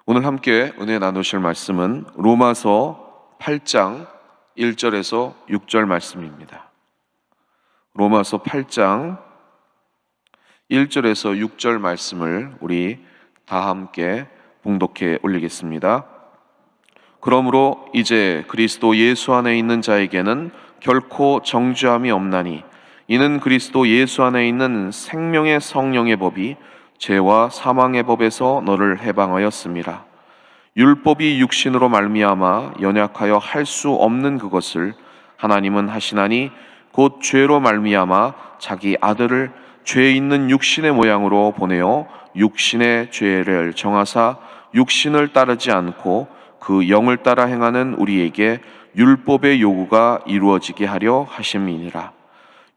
오늘 함께 은혜 나누실 말씀은 로마서 8장 1절에서 6절 말씀입니다. 로마서 8장 1절에서 6절 말씀을 우리 다 함께 봉독해 올리겠습니다. 그러므로 이제 그리스도 예수 안에 있는 자에게는 결코 정죄함이 없나니 이는 그리스도 예수 안에 있는 생명의 성령의 법이 죄와 사망의 법에서 너를 해방하였음이라. 율법이 육신으로 말미암아 연약하여 할 수 없는 그것을 하나님은 하시나니 곧 죄로 말미암아 자기 아들을 죄 있는 육신의 모양으로 보내어 육신의 죄를 정하사 육신을 따르지 않고 그 영을 따라 행하는 우리에게 율법의 요구가 이루어지게 하려 하심이니라.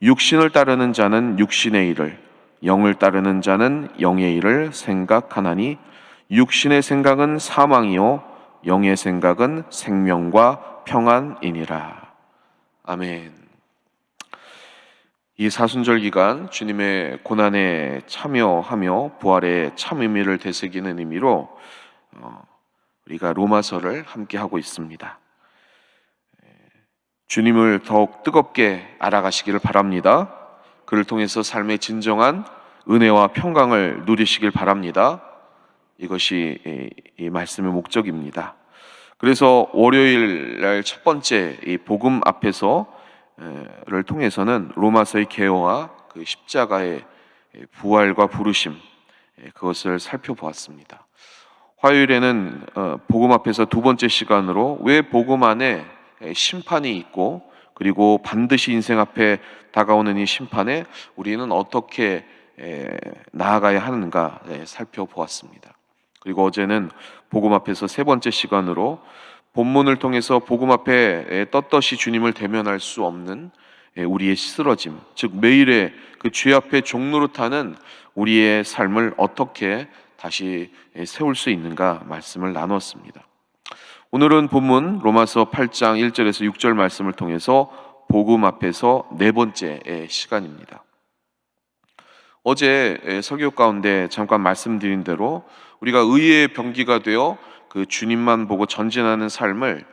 육신을 따르는 자는 육신의 일을, 영을 따르는 자는 영의 일을 생각하나니 육신의 생각은 사망이요 영의 생각은 생명과 평안이니라. 아멘. 이 사순절 기간 주님의 고난에 참여하며 부활의 참 의미를 되새기는 의미로 우리가 로마서를 함께 하고 있습니다. 주님을 더욱 뜨겁게 알아가시기를 바랍니다. 그를 통해서 삶의 진정한 은혜와 평강을 누리시길 바랍니다. 이것이 이 말씀의 목적입니다. 그래서 월요일 날 첫 번째 이 복음 앞에서를 통해서는 로마서의 개요와 그 십자가의 부활과 부르심, 그것을 살펴보았습니다. 화요일에는 복음 앞에서 두 번째 시간으로 왜 복음 안에 심판이 있고 그리고 반드시 인생 앞에 다가오는 이 심판에 우리는 어떻게 나아가야 하는가 살펴보았습니다. 그리고 어제는 복음 앞에서 세 번째 시간으로 본문을 통해서 복음 앞에 떳떳이 주님을 대면할 수 없는 우리의 쓰러짐, 즉 매일의 그 죄 앞에 종노릇하는 우리의 삶을 어떻게 다시 세울 수 있는가 말씀을 나눴습니다. 오늘은 본문 로마서 8장 1절에서 6절 말씀을 통해서 복음 앞에서 네 번째 시간입니다. 어제 설교 가운데 잠깐 말씀드린 대로 우리가 의의 병기가 되어 그 주님만 보고 전진하는 삶을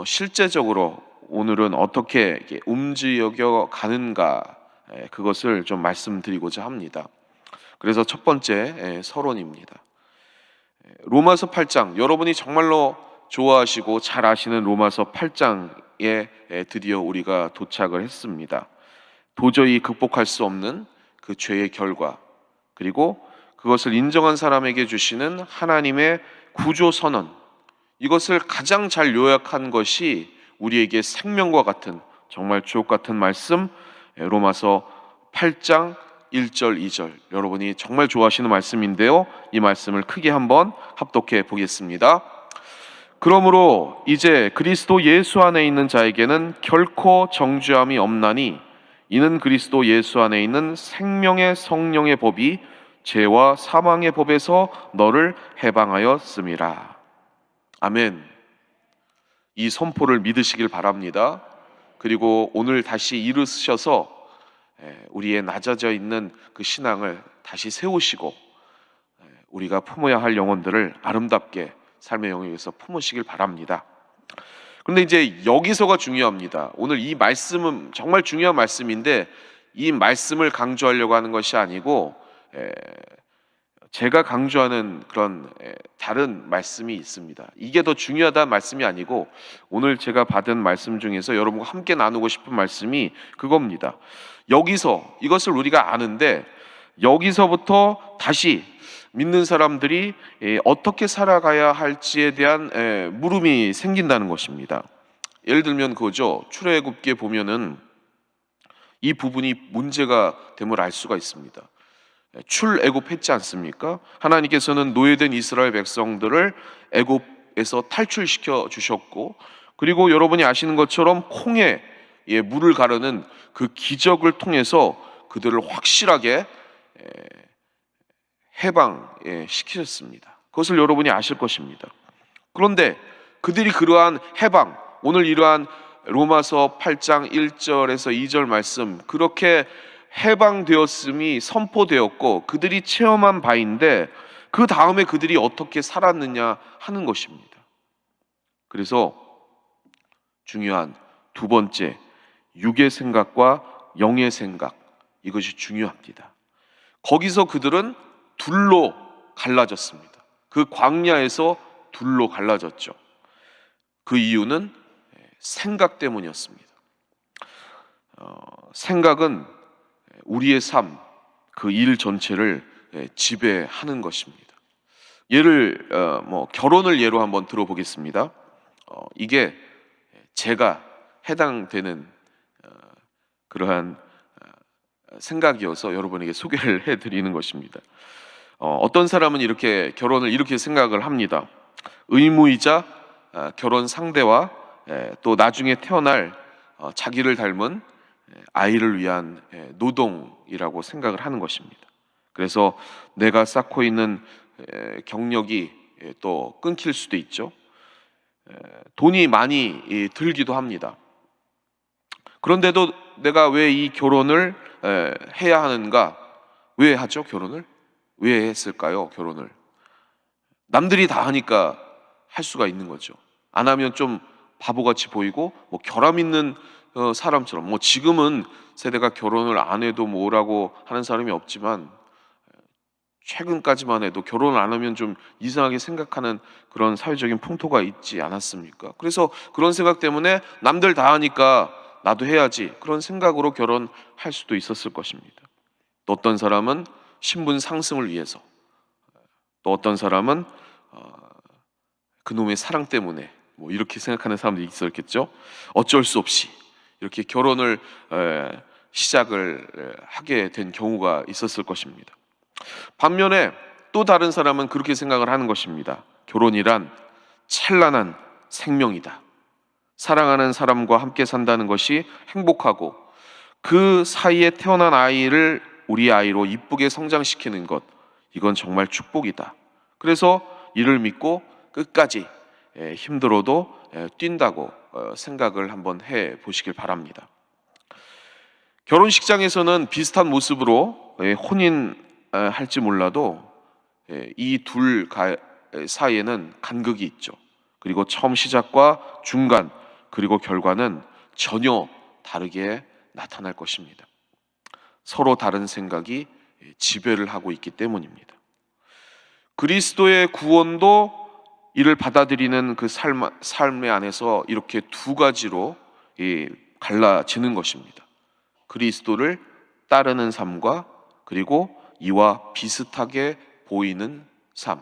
실제적으로 오늘은 어떻게 움직여 가는가, 그것을 좀 말씀드리고자 합니다. 그래서 첫 번째 서론입니다. 로마서 8장, 여러분이 정말로 좋아하시고 잘 아시는 로마서 8장에 드디어 우리가 도착을 했습니다. 도저히 극복할 수 없는 그 죄의 결과, 그리고 그것을 인정한 사람에게 주시는 하나님의 구조 선언, 이것을 가장 잘 요약한 것이 우리에게 생명과 같은, 정말 주옥 같은 말씀, 로마서 8장 1절 2절, 여러분이 정말 좋아하시는 말씀인데요, 이 말씀을 크게 한번 합독해 보겠습니다. 그러므로 이제 그리스도 예수 안에 있는 자에게는 결코 정죄함이 없나니 이는 그리스도 예수 안에 있는 생명의 성령의 법이 죄와 사망의 법에서 너를 해방하였음이라. 아멘. 이 선포를 믿으시길 바랍니다. 그리고 오늘 다시 일으키셔서 우리의 낮아져 있는 그 신앙을 다시 세우시고 우리가 품어야 할 영혼들을 아름답게 삶의 영역에서 품으시길 바랍니다. 그런데 이제 여기서가 중요합니다. 오늘 이 말씀은 정말 중요한 말씀인데 이 말씀을 강조하려고 하는 것이 아니고 제가 강조하는 그런 다른 말씀이 있습니다. 이게 더 중요하다는 말씀이 아니고 오늘 제가 받은 말씀 중에서 여러분과 함께 나누고 싶은 말씀이 그겁니다. 여기서 이것을 우리가 아는데 여기서부터 다시 믿는 사람들이 어떻게 살아가야 할지에 대한 물음이 생긴다는 것입니다. 예를 들면 그거죠. 출애굽기에 보면은 이 부분이 문제가 됨을 알 수가 있습니다. 출애굽했지 않습니까? 하나님께서는 노예된 이스라엘 백성들을 애굽에서 탈출시켜 주셨고, 그리고 여러분이 아시는 것처럼 콩에 물을 가르는 그 기적을 통해서 그들을 확실하게 해방시키셨습니다. 그것을 여러분이 아실 것입니다. 그런데 그들이 그러한 해방, 오늘 이러한 로마서 8장 1절에서 2절 말씀, 그렇게 해방되었음이 선포되었고 그들이 체험한 바인데 그 다음에 그들이 어떻게 살았느냐 하는 것입니다. 그래서 중요한 두 번째, 육의 생각과 영의 생각, 이것이 중요합니다. 거기서 그들은 둘로 갈라졌습니다. 그 광야에서 둘로 갈라졌죠. 그 이유는 생각 때문이었습니다. 생각은 우리의 삶, 그 일 전체를 지배하는 것입니다. 결혼을 예로 한번 들어보겠습니다. 이게 제가 해당되는 그러한 생각이어서 여러분에게 소개를 해드리는 것입니다. 어떤 사람은 이렇게 결혼을 이렇게 생각을 합니다. 의무이자 결혼 상대와 또 나중에 태어날 자기를 닮은 아이를 위한 노동이라고 생각을 하는 것입니다. 그래서 내가 쌓고 있는 경력이 또 끊길 수도 있죠. 돈이 많이 들기도 합니다. 그런데도 내가 왜 이 결혼을 해야 하는가? 왜 하죠? 결혼을? 왜 했을까요? 결혼을? 남들이 다 하니까 할 수가 있는 거죠. 안 하면 좀 바보같이 보이고 결함 있는 사람처럼, 지금은 세대가 결혼을 안 해도 뭐라고 하는 사람이 없지만 최근까지만 해도 결혼을 안 하면 좀 이상하게 생각하는 그런 사회적인 풍토가 있지 않았습니까? 그래서 그런 생각 때문에 남들 다 하니까 나도 해야지, 그런 생각으로 결혼할 수도 있었을 것입니다. 또 어떤 사람은 신분 상승을 위해서, 또 어떤 사람은 그놈의 사랑 때문에 이렇게 생각하는 사람도 있었겠죠. 어쩔 수 없이 이렇게 결혼을 시작을 하게 된 경우가 있었을 것입니다. 반면에 또 다른 사람은 그렇게 생각을 하는 것입니다. 결혼이란 찬란한 생명이다. 사랑하는 사람과 함께 산다는 것이 행복하고, 그 사이에 태어난 아이를 우리 아이로 이쁘게 성장시키는 것, 이건 정말 축복이다. 그래서 이를 믿고 끝까지 힘들어도 뛴다고 생각을 한번 해 보시길 바랍니다. 결혼식장에서는 비슷한 모습으로 혼인할지 몰라도 이 둘 사이에는 간극이 있죠. 그리고 처음 시작과 중간, 그리고 결과는 전혀 다르게 나타날 것입니다. 서로 다른 생각이 지배를 하고 있기 때문입니다. 그리스도의 구원도 이를 받아들이는 그 삶의 안에서 이렇게 두 가지로 갈라지는 것입니다. 그리스도를 따르는 삶과, 그리고 이와 비슷하게 보이는 삶.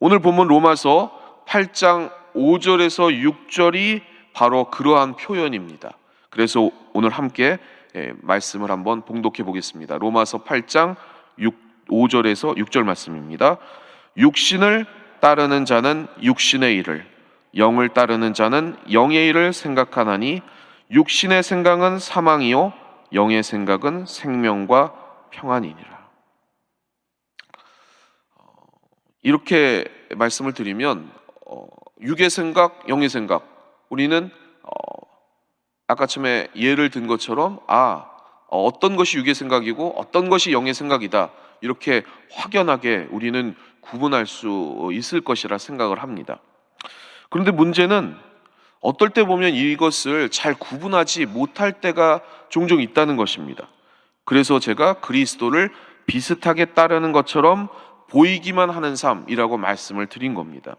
오늘 본문 로마서 8장 5절에서 6절이 바로 그러한 표현입니다. 그래서 오늘 함께 말씀을 한번 봉독해 보겠습니다. 로마서 8장 5절에서 6절 말씀입니다. 육신을 따르는 자는 육신의 일을, 영을 따르는 자는 영의 일을 생각하나니 육신의 생각은 사망이요 영의 생각은 생명과 평안이니라. 이렇게 말씀을 드리면 육의 생각, 영의 생각, 우리는 아까 처음에 예를 든 것처럼 어떤 것이 육의 생각이고 어떤 것이 영의 생각이다, 이렇게 확연하게 우리는 구분할 수 있을 것이라 생각을 합니다. 그런데 문제는 어떨 때 보면 이것을 잘 구분하지 못할 때가 종종 있다는 것입니다. 그래서 제가 그리스도를 비슷하게 따르는 것처럼 보이기만 하는 삶이라고 말씀을 드린 겁니다.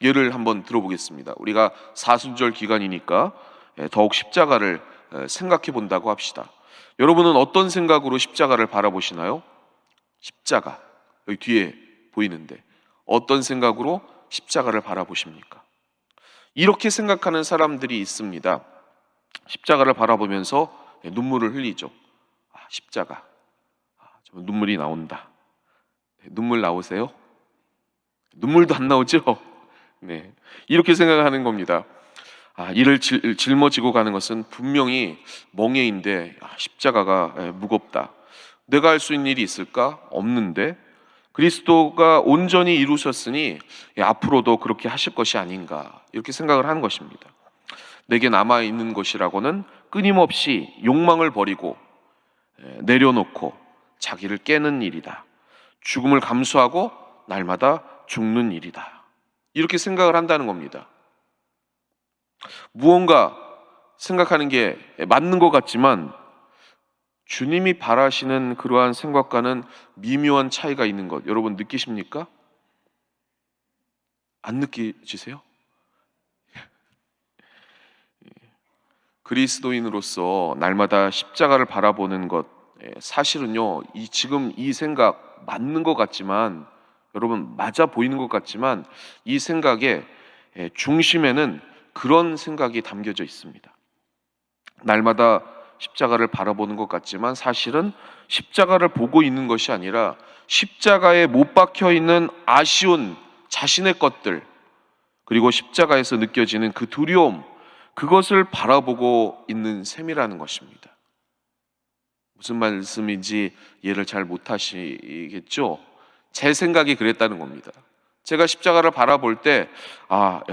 예를 한번 들어보겠습니다. 우리가 사순절 기간이니까 더욱 십자가를 생각해 본다고 합시다. 여러분은 어떤 생각으로 십자가를 바라보시나요? 십자가, 여기 뒤에 보이는데 어떤 생각으로 십자가를 바라보십니까? 이렇게 생각하는 사람들이 있습니다. 십자가를 바라보면서 눈물을 흘리죠. 십자가, 눈물이 나온다. 눈물 나오세요? 눈물도 안 나오죠? 네, 이렇게 생각하는 겁니다. 이를 짊어지고 가는 것은 분명히 멍에인데 십자가가 무겁다. 내가 할 수 있는 일이 있을까? 없는데 그리스도가 온전히 이루셨으니 앞으로도 그렇게 하실 것이 아닌가, 이렇게 생각을 하는 것입니다. 내게 남아있는 것이라고는 끊임없이 욕망을 버리고 내려놓고 자기를 깨는 일이다. 죽음을 감수하고 날마다 죽는 일이다. 이렇게 생각을 한다는 겁니다. 무언가 생각하는 게 맞는 것 같지만 주님이 바라시는 그러한 생각과는 미묘한 차이가 있는 것 여러분 느끼십니까? 안 느끼시세요? 그리스도인으로서 날마다 십자가를 바라보는 것 사실은요, 지금 이 생각 맞는 것 같지만 여러분 맞아 보이는 것 같지만 이 생각의 중심에는 그런 생각이 담겨져 있습니다. 날마다 십자가를 바라보는 것 같지만 사실은 십자가를 보고 있는 것이 아니라 십자가에 못 박혀 있는 아쉬운 자신의 것들, 그리고 십자가에서 느껴지는 그 두려움, 그것을 바라보고 있는 셈이라는 것입니다. 무슨 말씀인지 이해를 잘 못하시겠죠? 제 생각이 그랬다는 겁니다. 제가 십자가를 바라볼 때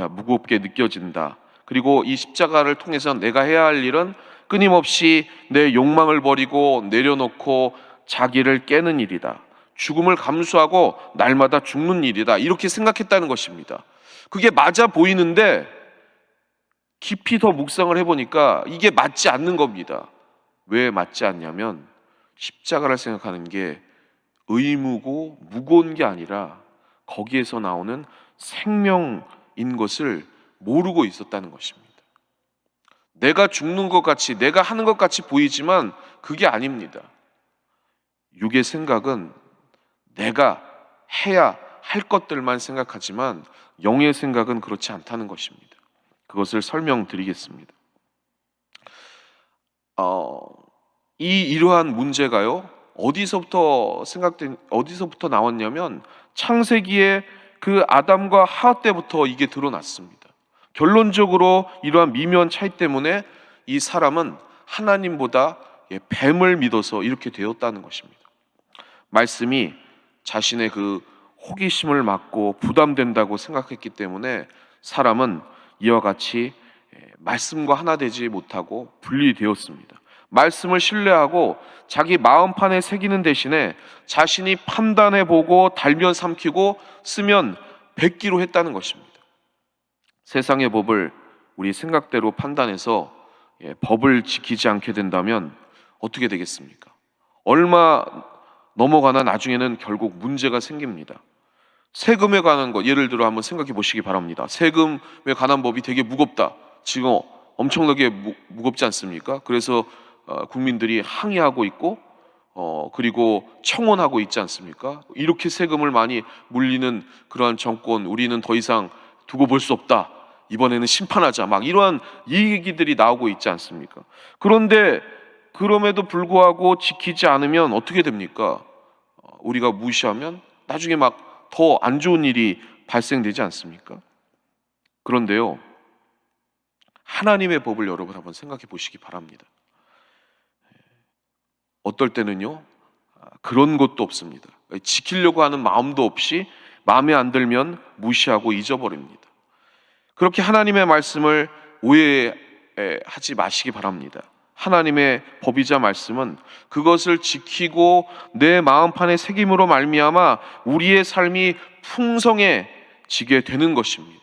무겁게 느껴진다. 그리고 이 십자가를 통해서 내가 해야 할 일은 끊임없이 내 욕망을 버리고 내려놓고 자기를 깨는 일이다. 죽음을 감수하고 날마다 죽는 일이다. 이렇게 생각했다는 것입니다. 그게 맞아 보이는데 깊이 더 묵상을 해보니까 이게 맞지 않는 겁니다. 왜 맞지 않냐면 십자가를 생각하는 게 의무고 무거운 게 아니라 거기에서 나오는 생명인 것을 모르고 있었다는 것입니다. 내가 죽는 것 같이, 내가 하는 것 같이 보이지만 그게 아닙니다. 육의 생각은 내가 해야 할 것들만 생각하지만 영의 생각은 그렇지 않다는 것입니다. 그것을 설명드리겠습니다. 이러한 문제가요, 어디서부터 나왔냐면 창세기에 그 아담과 하와 때부터 이게 드러났습니다. 결론적으로 이러한 미묘한 차이 때문에 이 사람은 하나님보다 뱀을 믿어서 이렇게 되었다는 것입니다. 말씀이 자신의 그 호기심을 막고 부담된다고 생각했기 때문에 사람은 이와 같이 말씀과 하나 되지 못하고 분리되었습니다. 말씀을 신뢰하고 자기 마음판에 새기는 대신에 자신이 판단해보고 달면 삼키고 쓰면 뱉기로 했다는 것입니다. 세상의 법을 우리 생각대로 판단해서 법을 지키지 않게 된다면 어떻게 되겠습니까? 얼마 넘어가나 나중에는 결국 문제가 생깁니다. 세금에 관한 것 예를 들어 한번 생각해 보시기 바랍니다. 세금에 관한 법이 되게 무겁다. 지금 엄청나게 무겁지 않습니까? 그래서 국민들이 항의하고 있고 그리고 청원하고 있지 않습니까? 이렇게 세금을 많이 물리는 그러한 정권 우리는 더 이상 두고 볼 수 없다. 이번에는 심판하자. 막 이러한 얘기들이 나오고 있지 않습니까? 그런데 그럼에도 불구하고 지키지 않으면 어떻게 됩니까? 우리가 무시하면 나중에 막 더 안 좋은 일이 발생되지 않습니까? 그런데요, 하나님의 법을 여러분 한번 생각해 보시기 바랍니다. 어떨 때는요, 그런 것도 없습니다. 지키려고 하는 마음도 없이 마음에 안 들면 무시하고 잊어버립니다. 그렇게 하나님의 말씀을 오해하지 마시기 바랍니다. 하나님의 법이자 말씀은 그것을 지키고 내 마음판에 새김으로 말미암아 우리의 삶이 풍성해지게 되는 것입니다.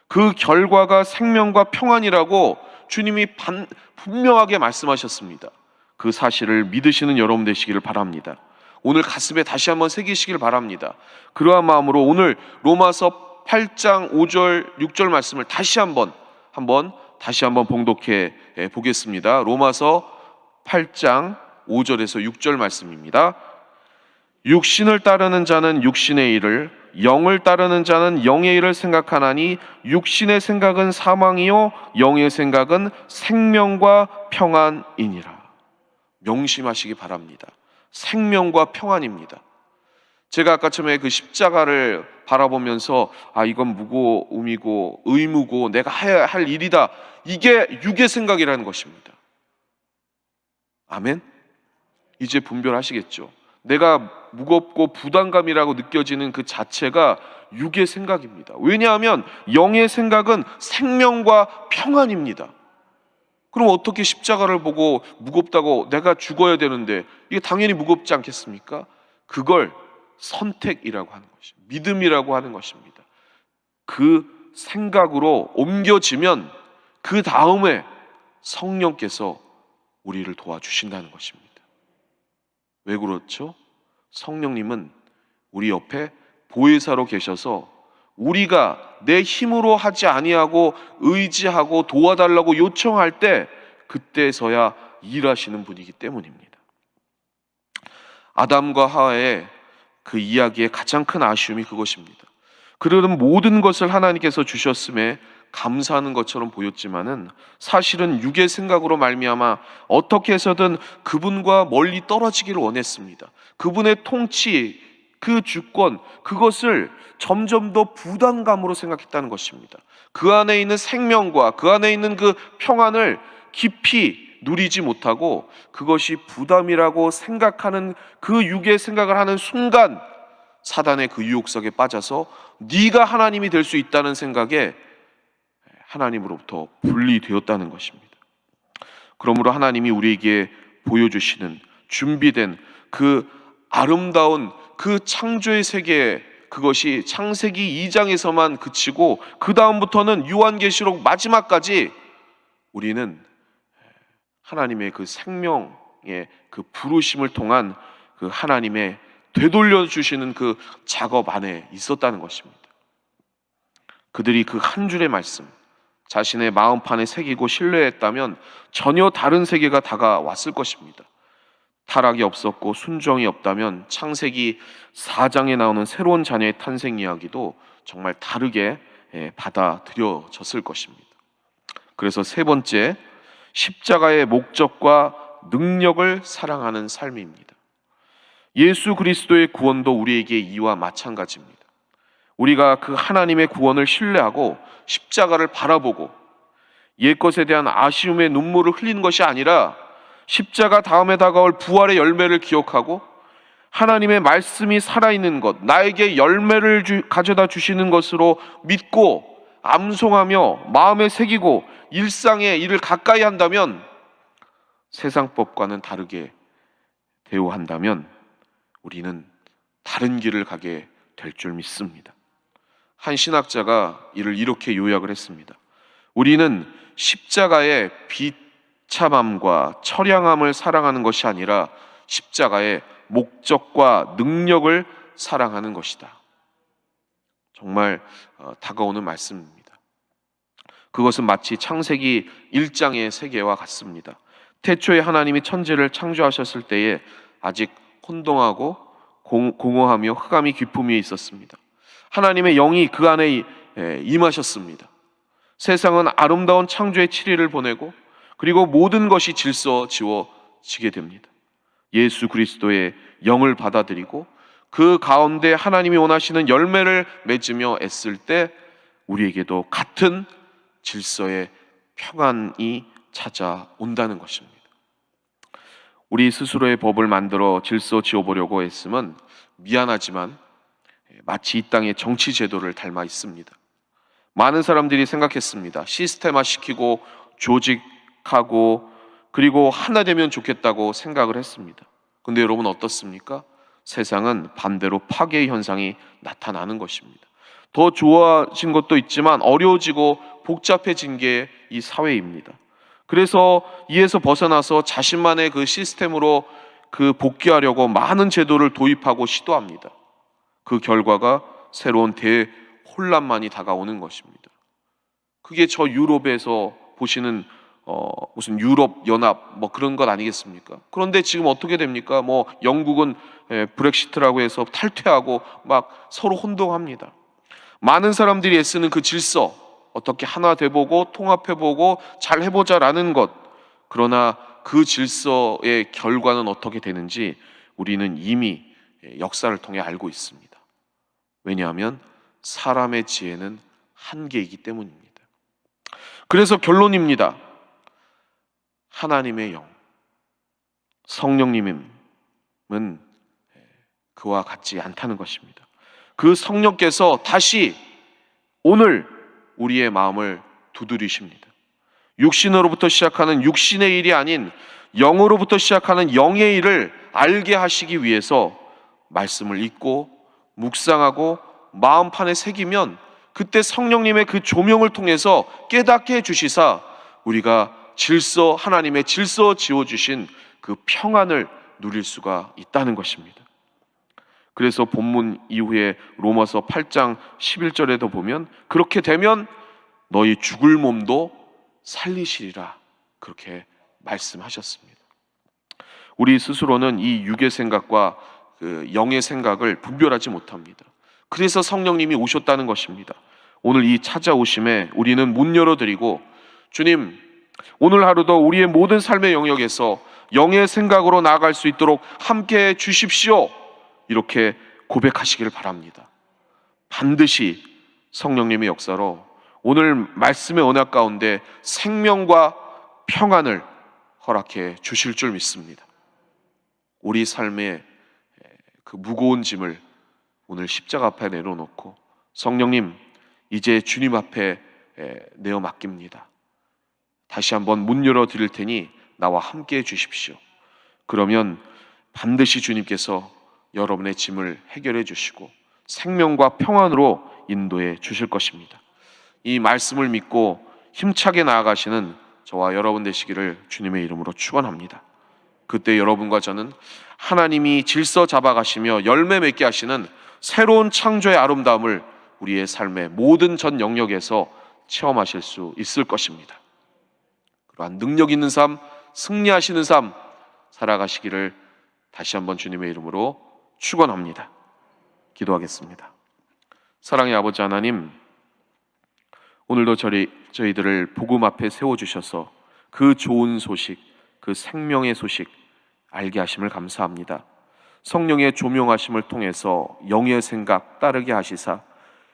그 결과가 생명과 평안이라고 주님이 분명하게 말씀하셨습니다. 그 사실을 믿으시는 여러분 되시기를 바랍니다. 오늘 가슴에 다시 한번 새기시길 바랍니다. 그러한 마음으로 오늘 로마서 8장 5절 6절 말씀을 다시 한번 봉독해 보겠습니다. 로마서 8장 5절에서 6절 말씀입니다. 육신을 따르는 자는 육신의 일을, 영을 따르는 자는 영의 일을 생각하나니 육신의 생각은 사망이요 영의 생각은 생명과 평안이니라. 명심하시기 바랍니다. 생명과 평안입니다. 제가 아까 처음에 그 십자가를 바라보면서 이건 무고움이고 의무고 내가 해야 할 일이다. 이게 육의 생각이라는 것입니다. 아멘? 이제 분별하시겠죠? 내가 무겁고 부담감이라고 느껴지는 그 자체가 육의 생각입니다. 왜냐하면 영의 생각은 생명과 평안입니다. 그럼 어떻게 십자가를 보고 무겁다고 내가 죽어야 되는데 이게 당연히 무겁지 않겠습니까? 그걸 선택이라고 하는 것입니다. 믿음이라고 하는 것입니다. 그 생각으로 옮겨지면 그 다음에 성령께서 우리를 도와주신다는 것입니다. 왜 그렇죠? 성령님은 우리 옆에 보혜사로 계셔서 우리가 내 힘으로 하지 아니하고 의지하고 도와달라고 요청할 때 그때서야 일하시는 분이기 때문입니다. 아담과 하와의 그 이야기의 가장 큰 아쉬움이 그것입니다. 그들은 모든 것을 하나님께서 주셨음에 감사하는 것처럼 보였지만은 사실은 육의 생각으로 말미암아 어떻게 해서든 그분과 멀리 떨어지기를 원했습니다. 그분의 통치, 그 주권, 그것을 점점 더 부담감으로 생각했다는 것입니다. 그 안에 있는 생명과 그 안에 있는 그 평안을 깊이 누리지 못하고 그것이 부담이라고 생각하는 그 육의 생각을 하는 순간 사단의 그 유혹성에 빠져서 네가 하나님이 될 수 있다는 생각에 하나님으로부터 분리되었다는 것입니다. 그러므로 하나님이 우리에게 보여주시는 준비된 그 아름다운 그 창조의 세계, 그것이 창세기 2장에서만 그치고 그 다음부터는 요한계시록 마지막까지 우리는 하나님의 그 생명의 그 부르심을 통한 그 하나님의 되돌려 주시는 그 작업 안에 있었다는 것입니다. 그들이 그 한 줄의 말씀 자신의 마음판에 새기고 신뢰했다면 전혀 다른 세계가 다가왔을 것입니다. 타락이 없었고 순종이 없다면 창세기 4장에 나오는 새로운 자녀의 탄생 이야기도 정말 다르게 받아들여졌을 것입니다. 그래서 세 번째, 십자가의 목적과 능력을 사랑하는 삶입니다. 예수 그리스도의 구원도 우리에게 이와 마찬가지입니다. 우리가 그 하나님의 구원을 신뢰하고 십자가를 바라보고 옛것에 대한 아쉬움의 눈물을 흘리는 것이 아니라 십자가 다음에 다가올 부활의 열매를 기억하고 하나님의 말씀이 살아있는 것, 나에게 열매를 가져다 주시는 것으로 믿고 암송하며 마음에 새기고 일상에 이를 가까이 한다면, 세상 법과는 다르게 대우한다면 우리는 다른 길을 가게 될 줄 믿습니다. 한 신학자가 이를 이렇게 요약을 했습니다. 우리는 십자가의 비참함과 처량함을 사랑하는 것이 아니라 십자가의 목적과 능력을 사랑하는 것이다. 정말 다가오는 말씀입니다. 그것은 마치 창세기 1장의 세계와 같습니다. 태초에 하나님이 천지를 창조하셨을 때에 아직 혼동하고 공허하며 흑암이 깊음 위에 있었습니다. 하나님의 영이 그 안에 임하셨습니다. 세상은 아름다운 창조의 7일을 보내고 그리고 모든 것이 질서지워지게 됩니다. 예수 그리스도의 영을 받아들이고 그 가운데 하나님이 원하시는 열매를 맺으며 애쓸 때 우리에게도 같은 질서의 평안이 찾아온다는 것입니다. 우리 스스로의 법을 만들어 질서 지어보려고 애쓰면 미안하지만 마치 이 땅의 정치 제도를 닮아 있습니다. 많은 사람들이 생각했습니다. 시스템화 시키고 조직하고 그리고 하나 되면 좋겠다고 생각을 했습니다. 근데 여러분 어떻습니까? 세상은 반대로 파괴의 현상이 나타나는 것입니다. 더 좋아진 것도 있지만 어려워지고 복잡해진 게 이 사회입니다. 그래서 이에서 벗어나서 자신만의 그 시스템으로 그 복귀하려고 많은 제도를 도입하고 시도합니다. 그 결과가 새로운 대혼란만이 다가오는 것입니다. 그게 저 유럽에서 보시는 무슨 유럽 연합 뭐 그런 것 아니겠습니까? 그런데 지금 어떻게 됩니까? 뭐 영국은 브렉시트라고 해서 탈퇴하고 막 서로 혼동합니다. 많은 사람들이 애쓰는 그 질서, 어떻게 하나 돼보고 통합해보고 잘 해보자라는 것, 그러나 그 질서의 결과는 어떻게 되는지 우리는 이미 역사를 통해 알고 있습니다. 왜냐하면 사람의 지혜는 한계이기 때문입니다. 그래서 결론입니다. 하나님의 영, 성령님은 그와 같지 않다는 것입니다. 그 성령께서 다시 오늘 우리의 마음을 두드리십니다. 육신으로부터 시작하는 육신의 일이 아닌 영으로부터 시작하는 영의 일을 알게 하시기 위해서 말씀을 읽고 묵상하고 마음판에 새기면 그때 성령님의 그 조명을 통해서 깨닫게 해주시사 우리가 하나님의 질서 지어주신 그 평안을 누릴 수가 있다는 것입니다. 그래서 본문 이후에 로마서 8장 11절에도 보면 그렇게 되면 너희 죽을 몸도 살리시리라 그렇게 말씀하셨습니다. 우리 스스로는 이 육의 생각과 그 영의 생각을 분별하지 못합니다. 그래서 성령님이 오셨다는 것입니다. 오늘 이 찾아오심에 우리는 문 열어드리고 주님, 오늘 하루도 우리의 모든 삶의 영역에서 영의 생각으로 나아갈 수 있도록 함께해 주십시오. 이렇게 고백하시기를 바랍니다. 반드시 성령님의 역사로 오늘 말씀의 언약 가운데 생명과 평안을 허락해 주실 줄 믿습니다. 우리 삶의 그 무거운 짐을 오늘 십자가 앞에 내려놓고 성령님, 이제 주님 앞에 내어 맡깁니다. 다시 한번 문 열어 드릴 테니 나와 함께 해 주십시오. 그러면 반드시 주님께서 여러분의 짐을 해결해 주시고 생명과 평안으로 인도해 주실 것입니다. 이 말씀을 믿고 힘차게 나아가시는 저와 여러분 되시기를 주님의 이름으로 축원합니다. 그때 여러분과 저는 하나님이 질서 잡아가시며 열매 맺게 하시는 새로운 창조의 아름다움을 우리의 삶의 모든 전 영역에서 체험하실 수 있을 것입니다. 그러한 능력 있는 삶, 승리하시는 삶 살아가시기를 다시 한번 주님의 이름으로 축원합니다. 기도하겠습니다. 사랑의 아버지 하나님, 오늘도 저희들을 복음 앞에 세워주셔서 그 좋은 소식, 그 생명의 소식 알게 하심을 감사합니다. 성령의 조명하심을 통해서 영의 생각 따르게 하시사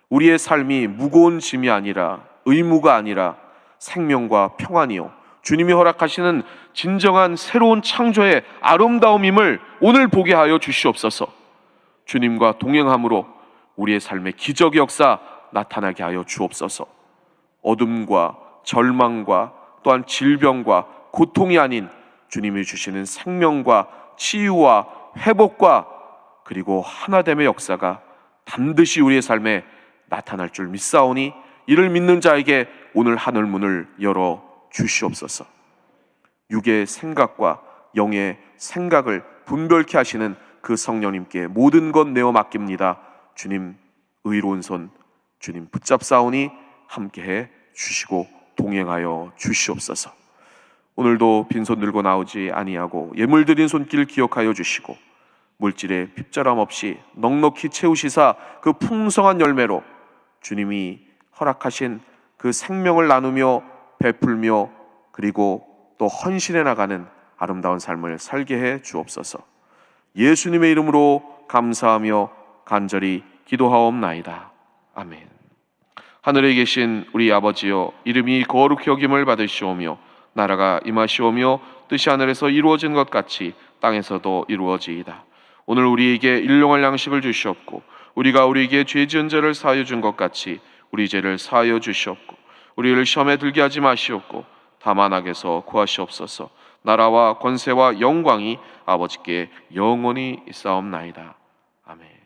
우리의 삶이 무거운 짐이 아니라 의무가 아니라 생명과 평안이요 주님이 허락하시는 진정한 새로운 창조의 아름다움임을 오늘 보게 하여 주시옵소서. 주님과 동행함으로 우리의 삶의 기적의 역사 나타나게 하여 주옵소서. 어둠과 절망과 또한 질병과 고통이 아닌 주님이 주시는 생명과 치유와 회복과 그리고 하나됨의 역사가 반드시 우리의 삶에 나타날 줄 믿사오니 이를 믿는 자에게 오늘 하늘문을 열어 주시옵소서. 육의 생각과 영의 생각을 분별케 하시는 그 성령님께 모든 것 내어 맡깁니다. 주님 의로운 손 주님 붙잡사오니 함께해 주시고 동행하여 주시옵소서. 오늘도 빈손 들고 나오지 아니하고 예물 드린 손길 기억하여 주시고 물질에 핍절함 없이 넉넉히 채우시사 그 풍성한 열매로 주님이 허락하신 그 생명을 나누며 베풀며 그리고 또 헌신해 나가는 아름다운 삶을 살게 해 주옵소서. 예수님의 이름으로 감사하며 간절히 기도하옵나이다. 아멘. 하늘에 계신 우리 아버지여, 이름이 거룩히 여김을 받으시오며 나라가 임하시오며 뜻이 하늘에서 이루어진 것 같이 땅에서도 이루어지이다. 오늘 우리에게 일용할 양식을 주시옵고 우리가 우리에게 죄 지은 자를 사하여 준 것 같이 우리 죄를 사하여 주시옵고 우리를 시험에 들게 하지 마시옵고 다만 악에서 구하시옵소서. 나라와 권세와 영광이 아버지께 영원히 있사옵나이다. 아멘.